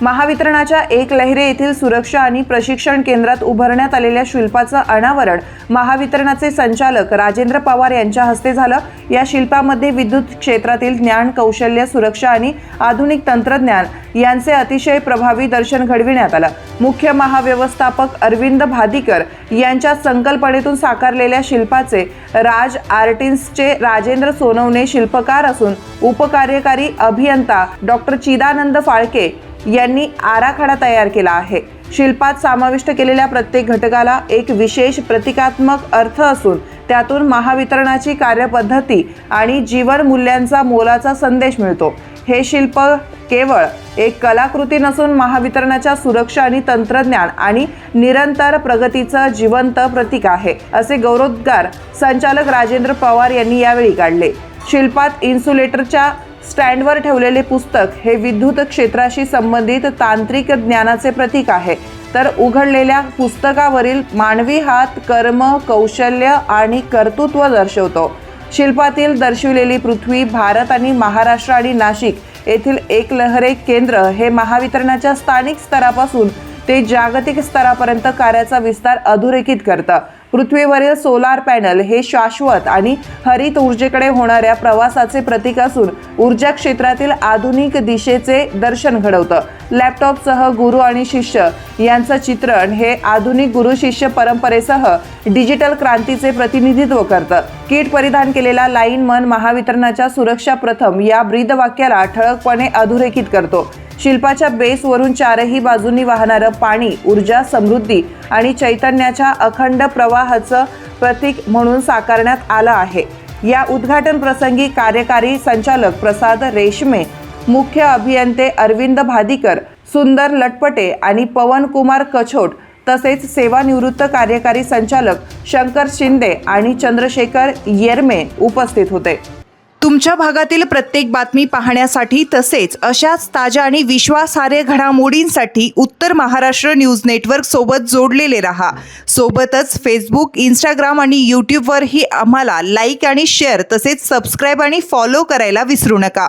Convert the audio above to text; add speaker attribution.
Speaker 1: महावितरणाच्या एकलहरे येथील सुरक्षा आणि प्रशिक्षण केंद्रात उभारण्यात आलेल्या शिल्पाचं अनावरण महावितरणाचे संचालक राजेंद्र पवार यांच्या हस्ते झालं। या शिल्पामध्ये विद्युत क्षेत्रातील ज्ञान, कौशल्य, सुरक्षा आणि आधुनिक तंत्रज्ञान यांचे अतिशय प्रभावी दर्शन घडविण्यात आलं। मुख्य महाव्यवस्थापक अरविंद भादीकर यांच्या संकल्पनेतून साकारलेल्या शिल्पाचे राज आर्टिस्टचे राजेंद्र सोनवणे शिल्पकार असून उपकार्यकारी अभियंता डॉक्टर चिदानंद फाळके यांनी आराखडा तयार केला आहे। शिल्पात समाविष्ट केलेल्या प्रत्येक घटकाला एक विशेष प्रतिकात्मक अर्थ असून त्यातून महावितरणाची कार्यपद्धती आणि जीवन मूल्यांचा मोलाचा संदेश मिळतो। हे शिल्प केवळ एक कलाकृती नसून महावितरणाच्या सुरक्षा आणि तंत्रज्ञान आणि निरंतर प्रगतीचं जिवंत प्रतीक आहे, असे गौरवोद्गार संचालक राजेंद्र पवार यांनी यावेळी काढले। शिल्पात इन्सुलेटरच्या स्टँडवर ठेवलेले पुस्तक हे विद्युत क्षेत्राशी संबंधित तांत्रिक ज्ञानाचे प्रतीक आहे, तर उघडलेल्या पुस्तकावरील मानवी हात कर्म, कौशल्य आणि कर्तृत्व दर्शवतो। शिल्पातील दर्शविलेली पृथ्वी, भारत आणि महाराष्ट्र आणि नाशिक येथील एकलहरे केंद्र हे महावितरणाच्या स्थानिक स्तरापासून ते जागतिक स्तरापर्यंत कार्याचा विस्तार अधोरेखित करतं। पृथ्वीवरील सोलार पॅनल हे शाश्वत आणि हरित ऊर्जेकडे होणाऱ्या प्रवासाचे प्रतीक असून ऊर्जा क्षेत्रातील आधुनिक दिशेचे दर्शन घडवतं। लॅपटॉपसह गुरु आणि शिष्य यांचं चित्रण हे आधुनिक गुरु शिष्य परंपरेसह डिजिटल क्रांतीचे प्रतिनिधित्व करतं। किट परिधान केलेला लाईनमन महावितरणाच्या सुरक्षा प्रथम या ब्रीदवाक्याला ठळकपणे अधोरेखित करतो। शिल्पाच्या बेसवरून चारही बाजूंनी वाहणारं पाणी ऊर्जा, समृद्धी आणि चैतन्याच्या अखंड प्रवाहाचं प्रतीक म्हणून साकारण्यात आलं आहे। या उद्घाटन प्रसंगी कार्यकारी संचालक प्रसाद रेशमे, मुख्य अभियंते अरविंद भादीकर, सुंदर लटपटे आणि पवन कुमार कछोट तसेच सेवानिवृत्त कार्यकारी संचालक शंकर शिंदे आणि चंद्रशेखर येरमे उपस्थित होते।
Speaker 2: तुमच्या भागातील प्रत्येक बातमी पाहण्यासाठी तसेच अशाच ताज्या आणि विश्वासार्ह घडामोडींसाठी उत्तर महाराष्ट्र न्यूज नेटवर्क सोबत जोडलेले रहा। सोबतच फेसबुक, इंस्टाग्राम आणि यूट्यूबवरही आम्हाला लाईक आणि शेअर तसेच सबस्क्राईब आणि फॉलो करायला विसरू नका।